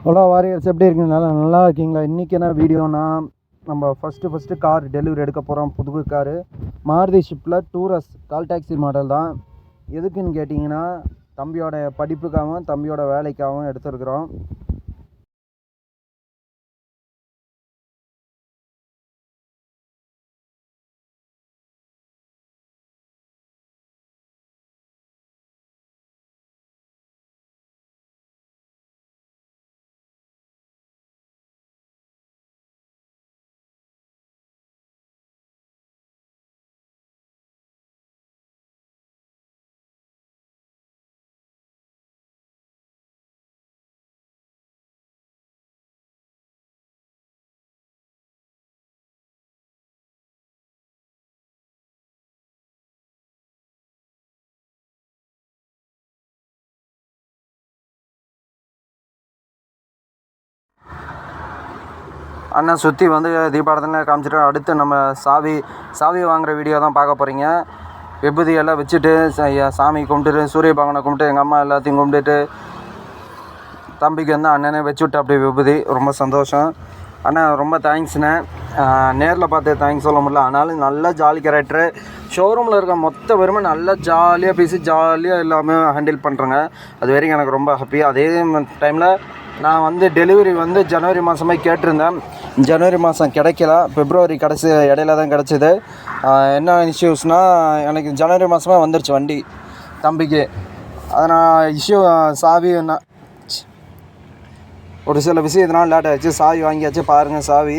Hello warriors, எப்படி இருக்கீங்க? நல்லா இருக்கீங்களா? இன்றைக்கி என்ன வீடியோனா, நம்ம ஃபஸ்ட்டு கார் டெலிவரி எடுக்க போகிறோம். புது காரு மாருதி ஷிஃப்ட்டில் டூரஸ் கால் டாக்ஸி மாடல் தான். எதுக்குன்னு கேட்டிங்கன்னா, தம்பியோட படிப்புக்காகவும் தம்பியோட வேலைக்காகவும் எடுத்துருக்குறோம். அண்ணன் சுற்றி வந்து தீபாவளி காமிச்சிட்டு அடுத்து நம்ம சாவி வாங்குகிற வீடியோ தான் பார்க்க போகிறீங்க. விபூதி எல்லாம் வச்சுட்டு சாமி கும்பிட்டுட்டு சூரிய பகவானை கும்பிட்டு எங்கள் அம்மா எல்லாத்தையும் கும்பிட்டுட்டு தம்பிக்கு வந்து அண்ணனே வச்சுவிட்டு அப்படி விபூதி. ரொம்ப சந்தோஷம் அண்ணா, ரொம்ப தேங்க்ஸ்ண்ணே. நேரில் பார்த்து தேங்க்ஸ் சொல்ல முடியல. ஆனாலும் நல்ல ஜாலி கேரக்டரு. ஷோரூமில் இருக்க மொத்த பேருமே நல்லா ஜாலியாக பேசி ஜாலியாக எல்லாமே ஹேண்டில் பண்ணுறேங்க. அது வரைக்கும் எனக்கு ரொம்ப ஹாப்பி. அதே டைமில் நான் வந்து டெலிவரி வந்து ஜனவரி மாதமே கேட்டிருந்தேன். ஜனவரி மாதம் கிடைக்கல, பிப்ரவரி கடைசி இடையில தான் கிடச்சிது. என்ன இஷ்யூஸ்னால், எனக்கு ஜனவரி மாதமே வந்துருச்சு வண்டி தம்பிக்கு. அதை நான் சாவி ஒரு சில விஷயத்தினால லேட் ஆகிடுச்சு. சாவி வாங்கியாச்சு, பாருங்கள் சாவி.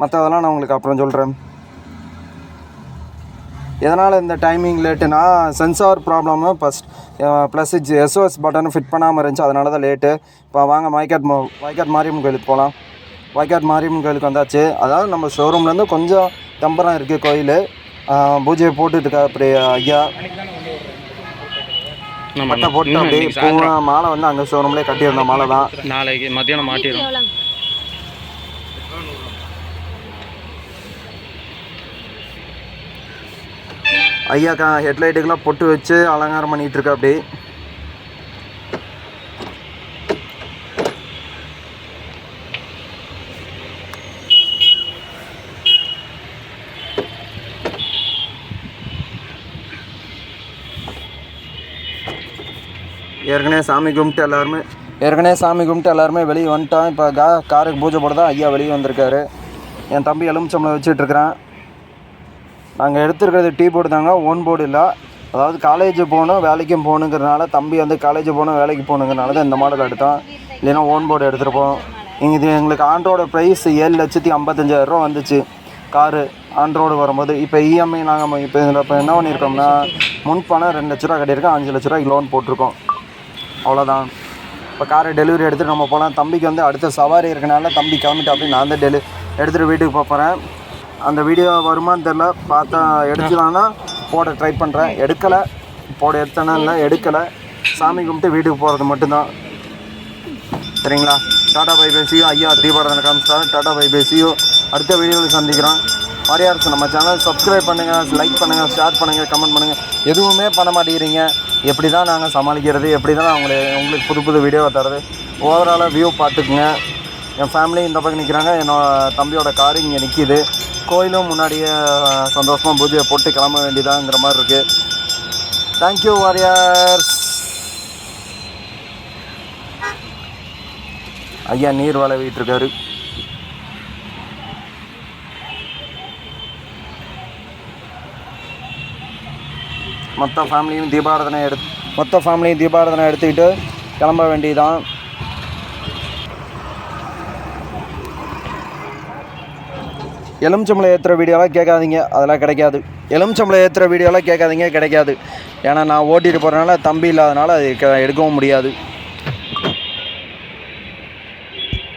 மற்றதெல்லாம் நான் உங்களுக்கு அப்புறம் சொல்கிறேன். எதனால் இந்த டைமிங் லேட்டுனா, சென்சார் ப்ராப்ளமு ப்ளஸ் SOS பட்டனும் ஃபிட் பண்ணாமல் இருந்துச்சு, அதனால தான் லேட்டு. இப்போ வாங்க வாய்க்காட் மாரியம்மன் கோயிலுக்கு போகலாம். வாய்க்காட் மாரியம்மன் கோயிலுக்கு வந்தாச்சு. அதாவது நம்ம ஷோரூம்லேருந்து கொஞ்சம் தம்பரம் இருக்குது கோயில். பூஜையை போட்டுட்டு அப்படி ஐயா மட்டை போட்டு அப்படியே மாலை வந்து அங்கே ஷோரூம்லேயே கட்டியிருந்த மாலை தான். நாளைக்கு மத்தியானம் மாட்டிடும். ஐயாக்கா ஹெட்லைட்டுக்கெல்லாம் பொட்டு வச்சு அலங்காரம் பண்ணிகிட்ருக்கா. அப்படி ஏற்கனவே சாமி கும்பிட்டு எல்லாருமே வெளியே வந்துட்டோம். இப்போ காருக்கு பூஜை போட தான் ஐயா வெளியே வந்திருக்காரு. என் தம்பி எலுமிச்சம்பளம் வச்சுட்ருக்குறான். நாங்கள் எடுத்துருக்கிறது டீ போர்டு தாங்க, ஓன் போர்டு இல்லை. அதாவது காலேஜ் போகணும் வேலைக்கும் போகணுங்கிறனால, தம்பி வந்து காலேஜ் போகணும் வேலைக்கு போகணுங்கிறனால தான் இந்த மாடல் எடுத்தோம். இல்லைன்னா ஓன் போர்டு எடுத்துருப்போம். இது எங்களுக்கு ஆண்ட்ராய்டு ப்ரைஸ் 7,55,000 வந்துச்சு காரு ஆண்ட்ராய்டு வரும்போது. இப்போ இஎம்ஐ நாங்கள் இப்போ இதில் இப்போ என்ன பண்ணியிருக்கோம்னா, முன் பணம் 2 லட்ச ரூபா கட்டியிருக்கோம், 5 லட்ச ரூபாய்க்கு லோன் போட்டிருக்கோம். அவ்வளோதான். இப்போ காரை டெலிவரி எடுத்துகிட்டு நம்ம போகலாம். தம்பிக்கு வந்து அடுத்த சவாரி இருக்கனால தம்பி கிளம்பிட்டு அப்படி நான் தான் எடுத்துகிட்டு வீட்டுக்கு போகிறேன். அந்த வீடியோ வருமானு தெரில, பார்த்தா எடுத்துலான்னா போட ட்ரை பண்ணுறேன். எடுக்கலை, எடுத்தேன்னா இல்லை, எடுக்கலை. சாமி கும்பிட்டு வீட்டுக்கு போகிறது மட்டும்தான். சரிங்களா? Tata bye bye, ciao. ஐயா தீபாவளி காமிச்சிட்டாரு. Tata bye bye, ciao. அடுத்த வீடியோவில் சந்திக்கிறோம். வாரியார்ஸ், நம்ம சேனல் சப்ஸ்கிரைப் பண்ணுங்கள், லைக் பண்ணுங்கள், ஷேர் பண்ணுங்கள், கமெண்ட் பண்ணுங்கள். எதுவுமே பண்ண மாட்டேங்கிறீங்க. எப்படி தான் நாங்கள் சமாளிக்கிறது? எப்படி தான் உங்களுக்கு புது வீடியோவை தரது? ஓவராலாக வியூ பார்த்துக்குங்க. என் ஃபேமிலி இந்த பக்கம் நிற்கிறாங்க. என்னோடய தம்பியோட காரு இங்கே நிற்கிது. கோயிலும் முன்னாடியே சந்தோஷமாக பூஜையை போட்டு கிளம்ப வேண்டியதாங்கிற மாதிரி இருக்குது. Thank you warriors. ஐயா நீர் வளவிட்டு இருக்காரு. மொத்த ஃபேமிலியும் தீபாராதனை எடுத்துக்கிட்டு கிளம்ப வேண்டியதான். எலுமிச்சம்பளம் ஏற்றுற வீடியோலாம் கேட்காதீங்க, அதெல்லாம் கிடைக்காது. எலுமிச்சம்பளம் ஏற்றுற வீடியோலாம் கேட்காதீங்க, கிடைக்காது. ஏன்னா நான் ஓட்டிகிட்டு போகிறனால, தம்பி இல்லாதனால அது எடுக்கவும் முடியாது.